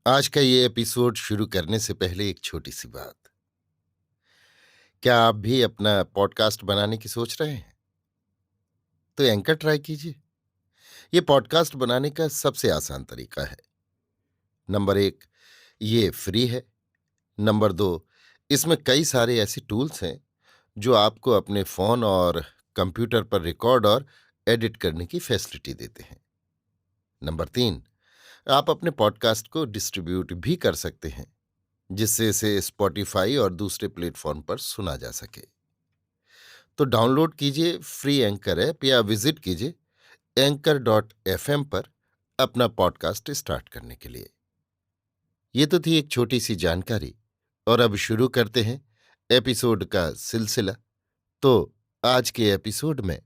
आज का ये एपिसोड शुरू करने से पहले एक छोटी सी बात। क्या आप भी अपना पॉडकास्ट बनाने की सोच रहे हैं? तो एंकर ट्राई कीजिए। ये पॉडकास्ट बनाने का सबसे आसान तरीका है। नंबर 1, ये फ्री है। नंबर 2, इसमें कई सारे ऐसे टूल्स हैं जो आपको अपने फोन और कंप्यूटर पर रिकॉर्ड और एडिट करने की फैसिलिटी देते हैं। नंबर 3, आप अपने पॉडकास्ट को डिस्ट्रीब्यूट भी कर सकते हैं, जिससे इसे स्पॉटिफाई और दूसरे प्लेटफॉर्म पर सुना जा सके। तो डाउनलोड कीजिए फ्री एंकर ऐप या विजिट कीजिए anchor.fm पर अपना पॉडकास्ट स्टार्ट करने के लिए। ये तो थी एक छोटी सी जानकारी, और अब शुरू करते हैं एपिसोड का सिलसिला। तो आज के एपिसोड में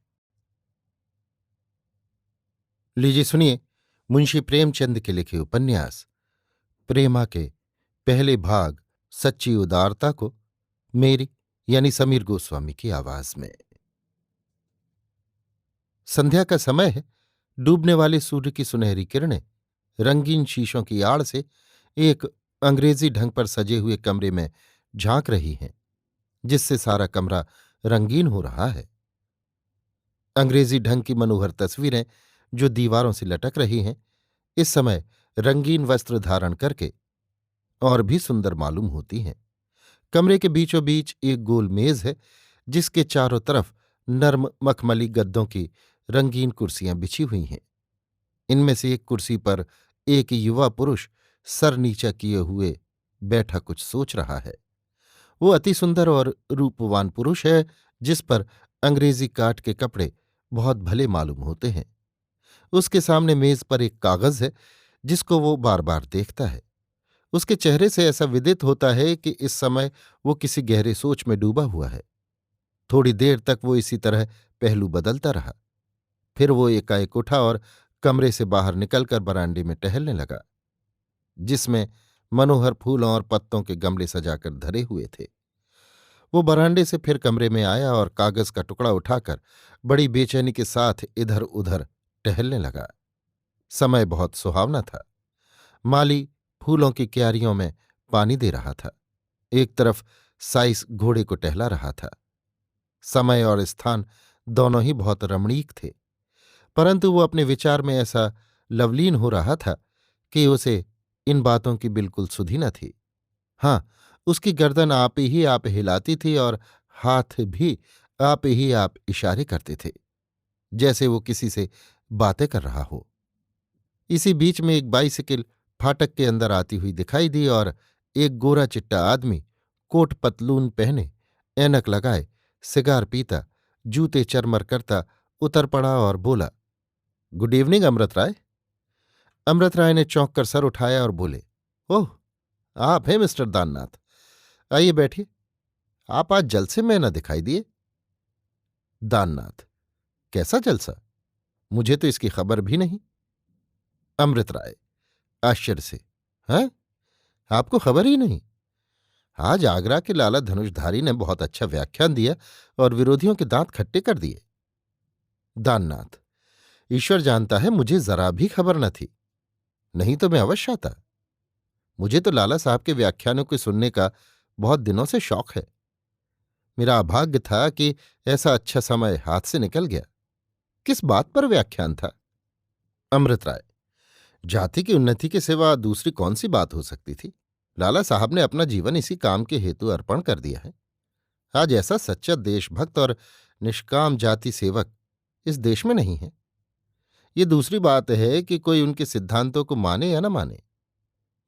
लीजिए सुनिए मुंशी प्रेमचंद के लिखे उपन्यास प्रेमा के पहले भाग सच्ची उदारता को मेरी यानी समीर गोस्वामी की आवाज में। संध्या का समय है। डूबने वाले सूर्य की सुनहरी किरणें रंगीन शीशों की आड़ से एक अंग्रेजी ढंग पर सजे हुए कमरे में झांक रही हैं, जिससे सारा कमरा रंगीन हो रहा है। अंग्रेजी ढंग की मनोहर तस्वीरें जो दीवारों से लटक रही हैं, इस समय रंगीन वस्त्र धारण करके और भी सुंदर मालूम होती हैं। कमरे के बीचों बीच एक गोल मेज है, जिसके चारों तरफ नर्म मखमली गद्दों की रंगीन कुर्सियां बिछी हुई हैं। इनमें से एक कुर्सी पर एक युवा पुरुष सर नीचा किए हुए बैठा कुछ सोच रहा है। वो अति सुंदर और रूपवान पुरुष है, जिस पर अंग्रेजी काट के कपड़े बहुत भले मालूम होते हैं। उसके सामने मेज पर एक कागज है, जिसको वो बार बार देखता है। उसके चेहरे से ऐसा विदित होता है कि इस समय वो किसी गहरे सोच में डूबा हुआ है। थोड़ी देर तक वो इसी तरह पहलू बदलता रहा। फिर वो एकाएक उठा और कमरे से बाहर निकलकर बरामदे में टहलने लगा, जिसमें मनोहर फूलों और पत्तों के गमले सजाकर धरे हुए थे। वो बरामदे से फिर कमरे में आया और कागज का टुकड़ा उठाकर बड़ी बेचैनी के साथ इधर उधर टहलने लगा। समय बहुत सुहावना था। माली फूलों की क्यारियों में पानी दे रहा था। एक तरफ साइस घोड़े को टहला रहा था। समय और स्थान दोनों ही बहुत रमणीक थे, परंतु वो अपने विचार में ऐसा लवलीन हो रहा था कि उसे इन बातों की बिल्कुल सुधि न थी। हाँ, उसकी गर्दन आप ही आप हिलाती थी और हाथ भी आप ही आप इशारे करते थे, जैसे वो किसी से बातें कर रहा हो। इसी बीच में एक बाइसिकल फाटक के अंदर आती हुई दिखाई दी और एक गोरा चिट्टा आदमी कोट पतलून पहने, ऐनक लगाए, सिगार पीता, जूते चरमर करता उतर पड़ा और बोला, गुड इवनिंग अमृत राय। अमृत राय ने चौंक कर सर उठाया और बोले, ओह, आप हैं मिस्टर दाननाथ। आइए बैठिए। आप आज जलसे में न दिखाई दिए। दाननाथ, कैसा जलसा? मुझे तो इसकी खबर भी नहीं। अमृत राय आश्चर्य से, हैं? आपको खबर ही नहीं? आज आगरा के लाला धनुषधारी ने बहुत अच्छा व्याख्यान दिया और विरोधियों के दांत खट्टे कर दिए। दाननाथ, ईश्वर जानता है मुझे जरा भी खबर न थी, नहीं तो मैं अवश्य आता। मुझे तो लाला साहब के व्याख्यानों को सुनने का बहुत दिनों से शौक है। मेरा अभाग्य था कि ऐसा अच्छा समय हाथ से निकल गया। किस बात पर व्याख्यान था? अमृत राय, जाति की उन्नति के सिवा दूसरी कौन सी बात हो सकती थी? लाला साहब ने अपना जीवन इसी काम के हेतु अर्पण कर दिया है। आज ऐसा सच्चा देशभक्त और निष्काम जाति सेवक इस देश में नहीं है। ये दूसरी बात है कि कोई उनके सिद्धांतों को माने या न माने,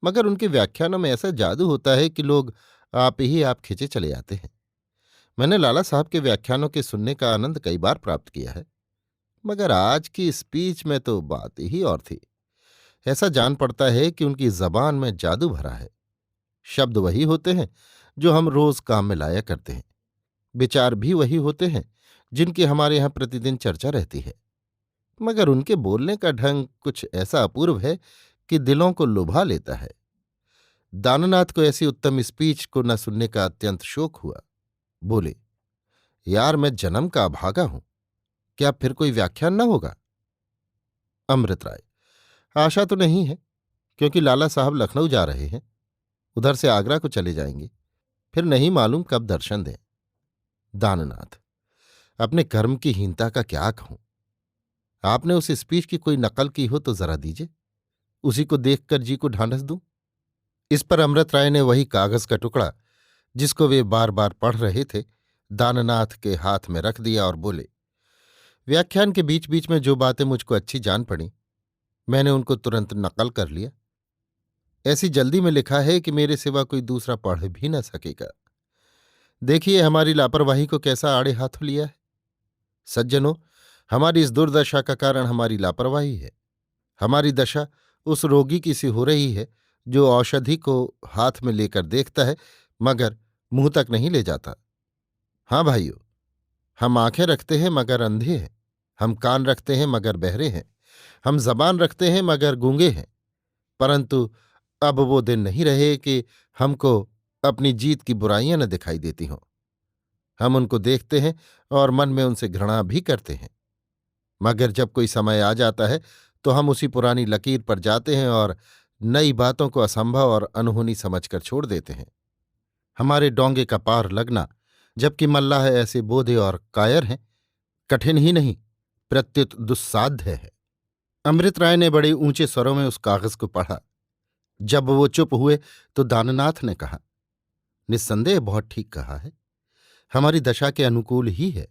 मगर उनके व्याख्यानों में ऐसा जादू होता है कि लोग आप ही आप खिंचे चले आते हैं। मैंने लाला साहब के व्याख्यानों के सुनने का आनंद कई बार प्राप्त किया है, मगर आज की स्पीच में तो बात ही और थी। ऐसा जान पड़ता है कि उनकी जबान में जादू भरा है। शब्द वही होते हैं जो हम रोज काम में लाया करते हैं। विचार भी वही होते हैं जिनकी हमारे यहाँ प्रतिदिन चर्चा रहती है, मगर उनके बोलने का ढंग कुछ ऐसा अपूर्व है कि दिलों को लुभा लेता है। दाननाथ को ऐसी उत्तम स्पीच को न सुनने का अत्यंत शौक हुआ। बोले, यार मैं जन्म का अभागा हूं, क्या फिर कोई व्याख्यान न होगा? अमृत राय, आशा तो नहीं है, क्योंकि लाला साहब लखनऊ जा रहे हैं, उधर से आगरा को चले जाएंगे, फिर नहीं मालूम कब दर्शन दें। दाननाथ, अपने कर्म की हीनता का क्या कहूं। आपने उस स्पीच की कोई नकल की हो तो जरा दीजिए, उसी को देखकर जी को ढांढस दूं। इस पर अमृत राय ने वही कागज का टुकड़ा जिसको वे बार बार पढ़ रहे थे दाननाथ के हाथ में रख दिया और बोले, व्याख्यान के बीच बीच में जो बातें मुझको अच्छी जान पड़ी मैंने उनको तुरंत नकल कर लिया। ऐसी जल्दी में लिखा है कि मेरे सिवा कोई दूसरा पढ़ भी न सकेगा। देखिए हमारी लापरवाही को कैसा आड़े हाथों लिया है। सज्जनों, हमारी इस दुर्दशा का कारण हमारी लापरवाही है। हमारी दशा उस रोगी की सी हो रही है जो औषधि को हाथ में लेकर देखता है मगर मुंह तक नहीं ले जाता। हाँ भाइयों, हम आंखें रखते हैं मगर अंधे हैं, हम कान रखते हैं मगर बहरे हैं, हम जबान रखते हैं मगर गूंगे हैं। परंतु अब वो दिन नहीं रहे कि हमको अपनी जीत की बुराइयां न दिखाई देती हों। हम उनको देखते हैं और मन में उनसे घृणा भी करते हैं, मगर जब कोई समय आ जाता है तो हम उसी पुरानी लकीर पर जाते हैं और नई बातों को असंभव और अनहोनी समझकर छोड़ देते हैं। हमारे डोंगे का पार लगना, जबकि मल्लाह ऐसे बोधे और कायर हैं, कठिन ही नहीं प्रत्युत दुस्साध्य है। अमृत राय ने बड़े ऊंचे स्वरों में उस कागज को पढ़ा। जब वो चुप हुए तो दाननाथ ने कहा, निस्संदेह बहुत ठीक कहा है, हमारी दशा के अनुकूल ही है।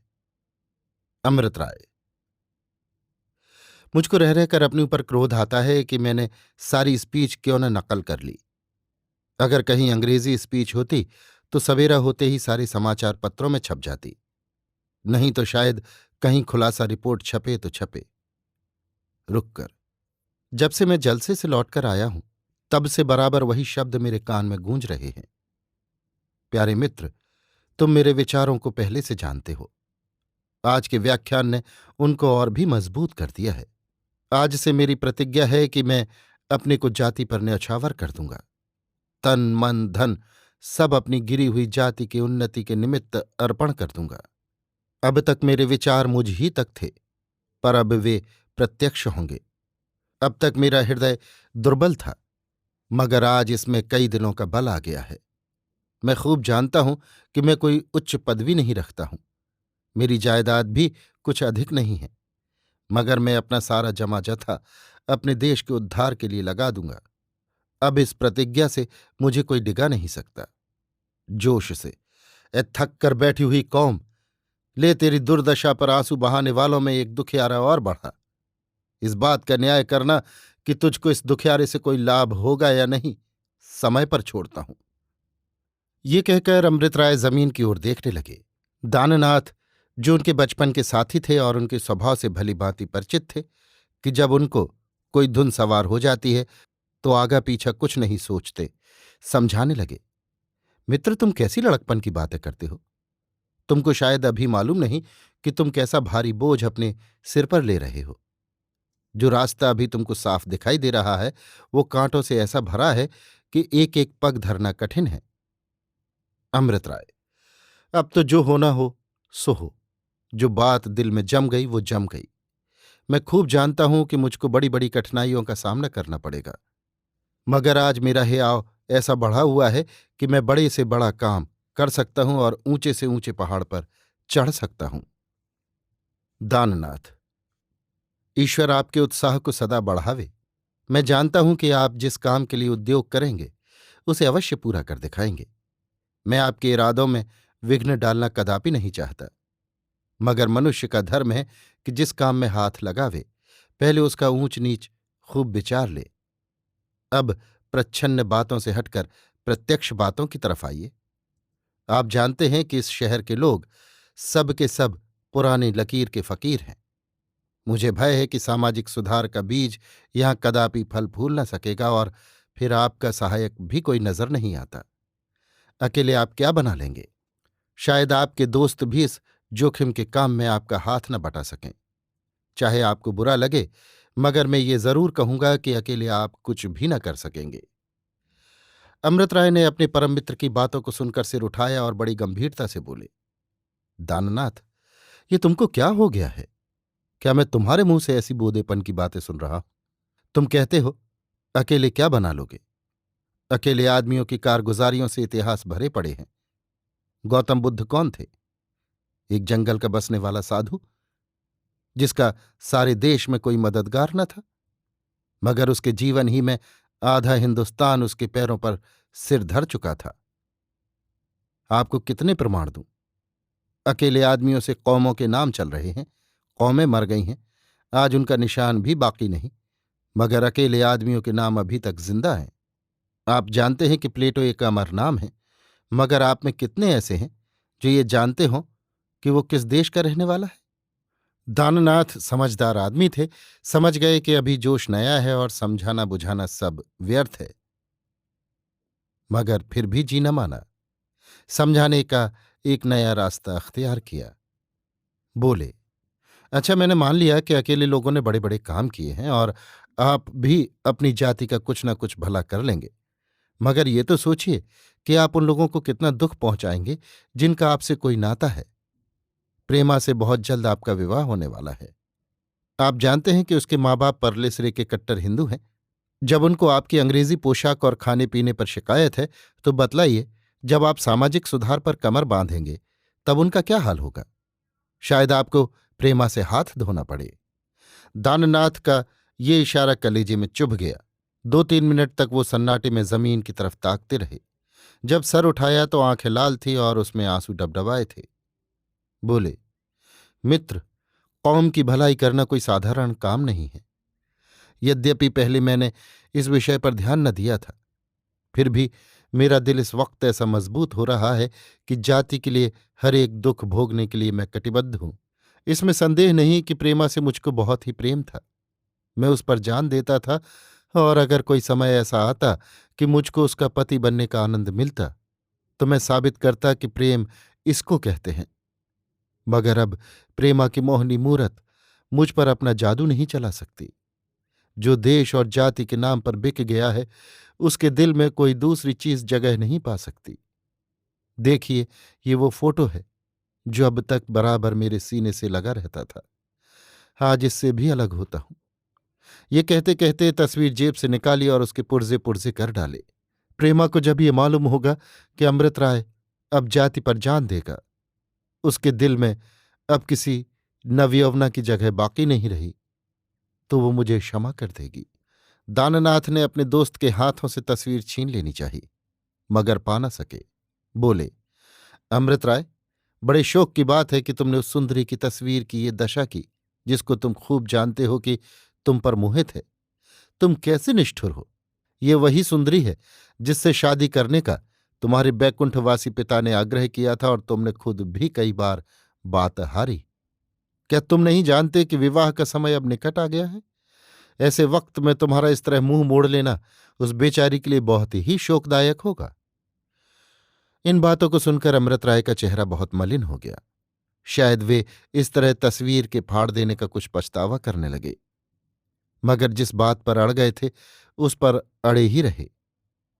अमृत राय, मुझको रह रहकर अपने ऊपर क्रोध आता है कि मैंने सारी स्पीच क्यों न नकल कर ली। अगर कहीं अंग्रेजी स्पीच होती तो सवेरा होते ही सारे समाचार पत्रों में छप जाती, नहीं तो शायद कहीं खुलासा रिपोर्ट छपे तो छपे। रुककर, जब से मैं जलसे से लौटकर आया हूं तब से बराबर वही शब्द मेरे कान में गूंज रहे हैं। प्यारे मित्र, तुम मेरे विचारों को पहले से जानते हो। आज के व्याख्यान ने उनको और भी मजबूत कर दिया है। आज से मेरी प्रतिज्ञा है कि मैं अपने को जाति पर न्यौछावर कर दूंगा। तन मन धन सब अपनी गिरी हुई जाति की उन्नति के निमित्त अर्पण कर दूंगा। अब तक मेरे विचार मुझ ही तक थे, पर अब वे प्रत्यक्ष होंगे। अब तक मेरा हृदय दुर्बल था, मगर आज इसमें कई दिनों का बल आ गया है। मैं खूब जानता हूं कि मैं कोई उच्च पदवी नहीं रखता हूं, मेरी जायदाद भी कुछ अधिक नहीं है, मगर मैं अपना सारा जमा जथा अपने देश के उद्धार के लिए लगा दूंगा। अब इस प्रतिज्ञा से मुझे कोई डिगा नहीं सकता। जोश से, ए थक कर बैठी हुई कौम, ले तेरी दुर्दशा पर आंसू बहाने वालों में एक दुखियारा और बढ़ा। इस बात का न्याय करना कि तुझको इस दुखियारे से कोई लाभ होगा या नहीं, समय पर छोड़ता हूं। ये कहकर अमृत राय जमीन की ओर देखने लगे। दाननाथ, जो उनके बचपन के साथी थे और उनके स्वभाव से भली भांति परिचित थे कि जब उनको कोई धुन सवार हो जाती है तो आगा पीछा कुछ नहीं सोचते, समझाने लगे, मित्र तुम कैसी लड़कपन की बातें करते हो। तुमको शायद अभी मालूम नहीं कि तुम कैसा भारी बोझ अपने सिर पर ले रहे हो। जो रास्ता अभी तुमको साफ दिखाई दे रहा है वो कांटों से ऐसा भरा है कि एक एक पग धरना कठिन है। अमृत राय, अब तो जो होना हो सो हो। जो बात दिल में जम गई वो जम गई। मैं खूब जानता हूं कि मुझको बड़ी बड़ी कठिनाइयों का सामना करना पड़ेगा, मगर आज मेरा हियाव ऐसा बढ़ा हुआ है कि मैं बड़े से बड़ा काम कर सकता हूं और ऊंचे से ऊंचे पहाड़ पर चढ़ सकता हूं। दाननाथ, ईश्वर आपके उत्साह को सदा बढ़ावे। मैं जानता हूं कि आप जिस काम के लिए उद्योग करेंगे उसे अवश्य पूरा कर दिखाएंगे। मैं आपके इरादों में विघ्न डालना कदापि नहीं चाहता, मगर मनुष्य का धर्म है कि जिस काम में हाथ लगावे पहले उसका ऊंच नीच खूब विचार ले। अब प्रच्छन्न बातों से हटकर प्रत्यक्ष बातों की तरफ आइए। आप जानते हैं कि इस शहर के लोग सब के सब पुरानी लकीर के फकीर हैं। मुझे भय है कि सामाजिक सुधार का बीज यहां कदापि फल फूल न सकेगा और फिर आपका सहायक भी कोई नजर नहीं आता। अकेले आप क्या बना लेंगे। शायद आपके दोस्त भी इस जोखिम के काम में आपका हाथ न बटा सकें। चाहे आपको बुरा लगे, मगर मैं ये जरूर कहूंगा कि अकेले आप कुछ भी न कर सकेंगे। अमृत राय ने अपने परम मित्र की बातों को सुनकर सिर उठाया और बड़ी गंभीरता से बोले, दाननाथ, ये तुमको क्या हो गया है। क्या मैं तुम्हारे मुंह से ऐसी बोधेपन की बातें सुन रहा हूं। तुम कहते हो अकेले क्या बना लोगे? अकेले आदमियों की कारगुजारियों से इतिहास भरे पड़े हैं। गौतम बुद्ध कौन थे? एक जंगल का बसने वाला साधु, जिसका सारे देश में कोई मददगार न था, मगर उसके जीवन ही में आधा हिंदुस्तान उसके पैरों पर सिर धर चुका था। आपको कितने प्रमाण दूं? अकेले आदमियों से कौमों के नाम चल रहे हैं, कौमें मर गई हैं, आज उनका निशान भी बाकी नहीं, मगर अकेले आदमियों के नाम अभी तक जिंदा हैं। आप जानते हैं कि प्लेटो एक अमर नाम है, मगर आप में कितने ऐसे हैं जो ये जानते हों कि वो किस देश का रहने वाला है? दाननाथ समझदार आदमी थे, समझ गए कि अभी जोश नया है और समझाना बुझाना सब व्यर्थ है, मगर फिर भी जी न माना। समझाने का एक नया रास्ता अख्तियार किया। बोले, अच्छा, मैंने मान लिया कि अकेले लोगों ने बड़े बड़े काम किए हैं और आप भी अपनी जाति का कुछ न कुछ भला कर लेंगे, मगर ये तो सोचिए कि आप उन लोगों को कितना दुख पहुंचाएंगे जिनका आपसे कोई नाता है। प्रेमा से बहुत जल्द आपका विवाह होने वाला है। आप जानते हैं कि उसके माँ बाप परले सिरे के कट्टर हिंदू हैं। जब उनको आपकी अंग्रेजी पोशाक और खाने पीने पर शिकायत है, तो बतलाइए, जब आप सामाजिक सुधार पर कमर बांधेंगे तब उनका क्या हाल होगा? शायद आपको प्रेमा से हाथ धोना पड़े। दाननाथ का ये इशारा कलेजे में चुभ गया। 2-3 मिनट तक वो सन्नाटे में जमीन की तरफ ताकते रहे। जब सर उठाया तो आंखें लाल थी और उसमें आंसू डबडबाए थे। बोले, मित्र, कौम की भलाई करना कोई साधारण काम नहीं है। यद्यपि पहले मैंने इस विषय पर ध्यान न दिया था, फिर भी मेरा दिल इस वक्त ऐसा मजबूत हो रहा है कि जाति के लिए हर एक दुख भोगने के लिए मैं कटिबद्ध हूं। इसमें संदेह नहीं कि प्रेमा से मुझको बहुत ही प्रेम था। मैं उस पर जान देता था, और अगर कोई समय ऐसा आता कि मुझको उसका पति बनने का आनंद मिलता तो मैं साबित करता कि प्रेम इसको कहते हैं। मगर अब प्रेमा की मोहनी मूरत मुझ पर अपना जादू नहीं चला सकती। जो देश और जाति के नाम पर बिक गया है, उसके दिल में कोई दूसरी चीज जगह नहीं पा सकती। देखिए, ये वो फोटो है जो अब तक बराबर मेरे सीने से लगा रहता था। आज इससे भी अलग होता हूं। ये कहते कहते तस्वीर जेब से निकाली और उसके पुर्जे पुर्जे कर डाले। प्रेमा को जब ये मालूम होगा कि अमृत राय अब जाति पर जान देगा, उसके दिल में अब किसी नवयौवना की जगह बाकी नहीं रही, तो वो मुझे क्षमा कर देगी। दाननाथ ने अपने दोस्त के हाथों से तस्वीर छीन लेनी चाहिए, मगर पा न सके। बोले, अमृत राय, बड़े शोक की बात है कि तुमने उस सुंदरी की तस्वीर की ये दशा की, जिसको तुम खूब जानते हो कि तुम पर मोहित है। तुम कैसे निष्ठुर हो! ये वही सुंदरी है जिससे शादी करने का तुम्हारे बैकुंठवासी पिता ने आग्रह किया था, और तुमने खुद भी कई बार बात हारी। क्या तुम नहीं जानते कि विवाह का समय अब निकट आ गया है? ऐसे वक्त में तुम्हारा इस तरह मुंह मोड़ लेना उस बेचारी के लिए बहुत ही शोकदायक होगा। इन बातों को सुनकर अमृत राय का चेहरा बहुत मलिन हो गया। शायद वे इस तरह तस्वीर के फाड़ देने का कुछ पछतावा करने लगे, मगर जिस बात पर अड़ गए थे उस पर अड़े ही रहे।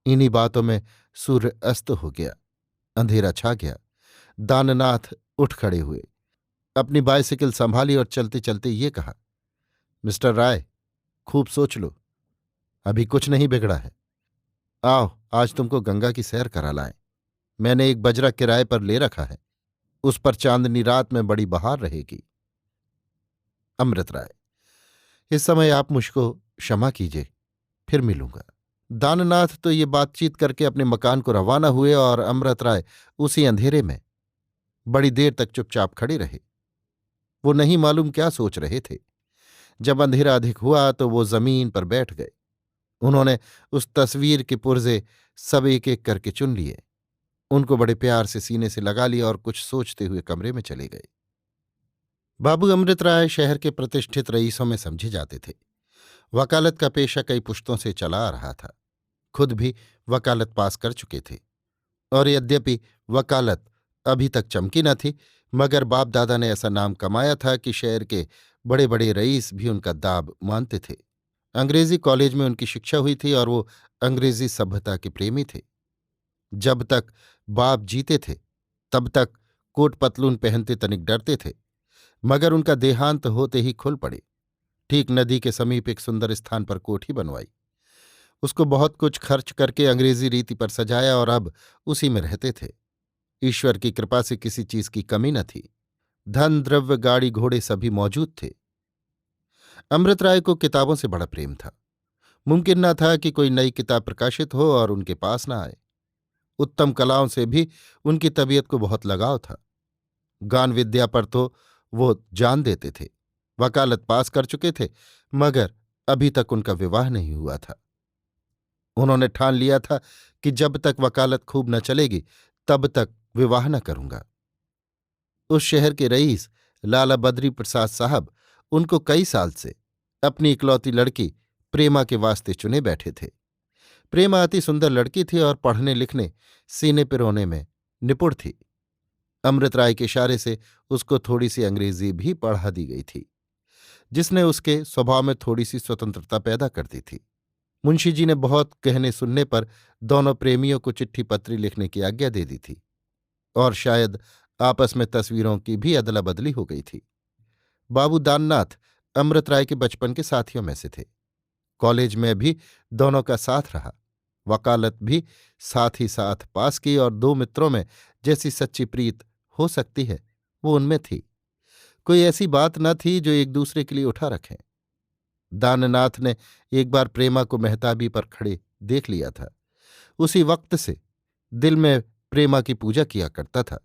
इन्हीं बातों में सूर्य अस्त हो गया, अंधेरा छा गया। दाननाथ उठ खड़े हुए, अपनी बाइसिकल संभाली और चलते चलते ये कहा, मिस्टर राय, खूब सोच लो, अभी कुछ नहीं बिगड़ा है। आओ, आज तुमको गंगा की सैर करा लाएं। मैंने एक बजरा किराए पर ले रखा है, उस पर चांदनी रात में बड़ी बहार रहेगी। अमृत राय, इस समय आप मुझको क्षमा कीजिए, फिर मिलूंगा। दाननाथ तो ये बातचीत करके अपने मकान को रवाना हुए, और अमृत राय उसी अंधेरे में बड़ी देर तक चुपचाप खड़े रहे। वो नहीं मालूम क्या सोच रहे थे। जब अंधेरा अधिक हुआ तो वो जमीन पर बैठ गए। उन्होंने उस तस्वीर के पुर्जे सब एक एक करके चुन लिए, उनको बड़े प्यार से सीने से लगा लिया और कुछ सोचते हुए कमरे में चले गए। बाबू अमृत राय शहर के प्रतिष्ठित रईसों में समझे जाते थे। वकालत का पेशा कई पुश्तों से चला आ रहा था। खुद भी वकालत पास कर चुके थे, और यद्यपि वकालत अभी तक चमकी न थी, मगर बाप दादा ने ऐसा नाम कमाया था कि शहर के बड़े बड़े रईस भी उनका दाब मानते थे। अंग्रेजी कॉलेज में उनकी शिक्षा हुई थी और वो अंग्रेजी सभ्यता के प्रेमी थे। जब तक बाप जीते थे तब तक कोट पतलून पहनते तनिक डरते थे, मगर उनका देहांत होते ही खुल पड़े। ठीक नदी के समीप एक सुंदर स्थान पर कोठी बनवाई। उसको बहुत कुछ खर्च करके अंग्रेजी रीति पर सजाया और अब उसी में रहते थे। ईश्वर की कृपा से किसी चीज की कमी न थी। धन द्रव्य गाड़ी घोड़े सभी मौजूद थे। अमृत राय को किताबों से बड़ा प्रेम था। मुमकिन न था कि कोई नई किताब प्रकाशित हो और उनके पास न आए। उत्तम कलाओं से भी उनकी तबीयत को बहुत लगाव था। गान विद्या पर तो वो जान देते थे। वकालत पास कर चुके थे, मगर अभी तक उनका विवाह नहीं हुआ था। उन्होंने ठान लिया था कि जब तक वकालत खूब न चलेगी तब तक विवाह न करूंगा। उस शहर के रईस लाला बद्री प्रसाद साहब उनको कई साल से अपनी इकलौती लड़की प्रेमा के वास्ते चुने बैठे थे। प्रेमा अति सुंदर लड़की थी और पढ़ने लिखने, सीने पिरोने में निपुण थी। अमृत राय के इशारे से उसको थोड़ी सी अंग्रेजी भी पढ़ा दी गई थी, जिसने उसके स्वभाव में थोड़ी सी स्वतंत्रता पैदा कर दी थी। मुंशी जी ने बहुत कहने सुनने पर दोनों प्रेमियों को चिट्ठी पत्री लिखने की आज्ञा दे दी थी और शायद आपस में तस्वीरों की भी अदला बदली हो गई थी। बाबू दाननाथ अमृत राय के बचपन के साथियों में से थे। कॉलेज में भी दोनों का साथ रहा। वकालत भी साथ ही साथ पास की और दो मित्रों में जैसी सच्ची प्रीत हो सकती है वो उनमें थी। कोई ऐसी बात न थी जो एक दूसरे के लिए उठा रखें। दाननाथ ने एक बार प्रेमा को मेहताबी पर खड़े देख लिया था। उसी वक्त से दिल में प्रेमा की पूजा किया करता था,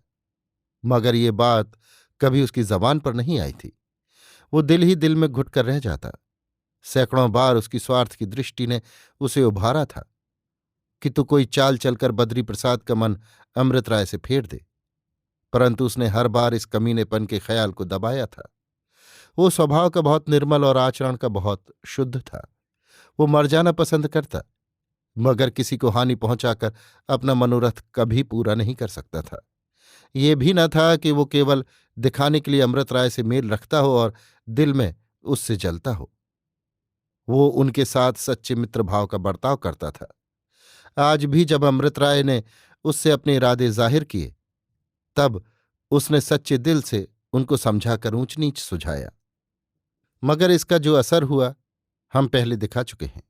मगर ये बात कभी उसकी जबान पर नहीं आई थी। वो दिल ही दिल में घुट कर रह जाता। सैकड़ों बार उसकी स्वार्थ की दृष्टि ने उसे उभारा था कि तू कोई चाल चलकर बद्री प्रसाद का मन अमृत राय से फेर दे, परंतु उसने हर बार इस कमीनेपन के ख्याल को दबाया था। वो स्वभाव का बहुत निर्मल और आचरण का बहुत शुद्ध था। वो मर जाना पसंद करता, मगर किसी को हानि पहुंचाकर अपना मनोरथ कभी पूरा नहीं कर सकता था। ये भी न था कि वो केवल दिखाने के लिए अमृत राय से मेल रखता हो और दिल में उससे जलता हो। वो उनके साथ सच्चे मित्र भाव का बर्ताव करता था। आज भी जब अमृत राय ने उससे अपने इरादे जाहिर किए, तब उसने सच्चे दिल से उनको समझाकर ऊंच नीच सुझाया, मगर इसका जो असर हुआ हम पहले दिखा चुके हैं।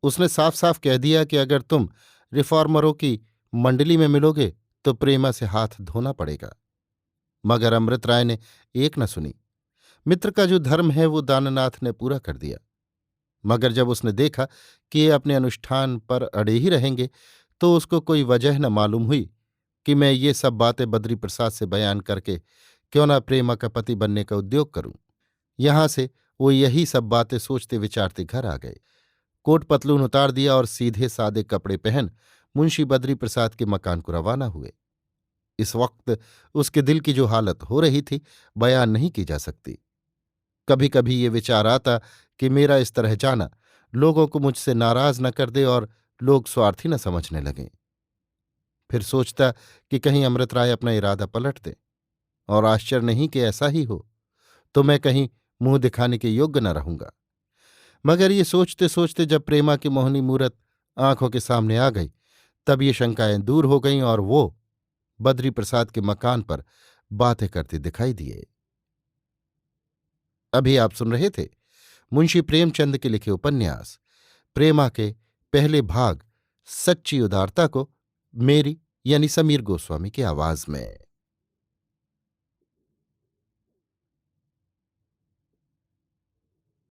उसने साफ साफ कह दिया कि अगर तुम रिफॉर्मरों की मंडली में मिलोगे तो प्रेमा से हाथ धोना पड़ेगा। मगर अमृत राय ने एक न सुनी। मित्र का जो धर्म है वो दाननाथ ने पूरा कर दिया। मगर जब उसने देखा कि ये अपने अनुष्ठान पर अड़े ही रहेंगे, तो उसको कोई वजह न मालूम हुई कि मैं ये सब बातें बद्री प्रसाद से बयान करके क्यों न प्रेमा का पति बनने का उद्योग करूं। यहां से वो यही सब बातें सोचते विचारते घर आ गए। कोट पतलून उतार दिया और सीधे सादे कपड़े पहन मुंशी बद्री प्रसाद के मकान को रवाना हुए। इस वक्त उसके दिल की जो हालत हो रही थी बयान नहीं की जा सकती। कभी कभी ये विचार आता कि मेरा इस तरह जाना लोगों को मुझसे नाराज न कर दे और लोग स्वार्थी न समझने लगें। फिर सोचता कि कहीं अमृत राय अपना इरादा पलट दे, और आश्चर्य नहीं कि ऐसा ही हो, तो मैं कहीं मुंह दिखाने के योग्य न रहूंगा। मगर ये सोचते सोचते जब प्रेमा की मोहनी मूरत आंखों के सामने आ गई, तब ये शंकाएं दूर हो गईं और वो बद्री प्रसाद के मकान पर बातें करते दिखाई दिए। अभी आप सुन रहे थे मुंशी प्रेमचंद के लिखे उपन्यास प्रेमा के पहले भाग सच्ची उदारता को मेरी यानी समीर गोस्वामी की आवाज में।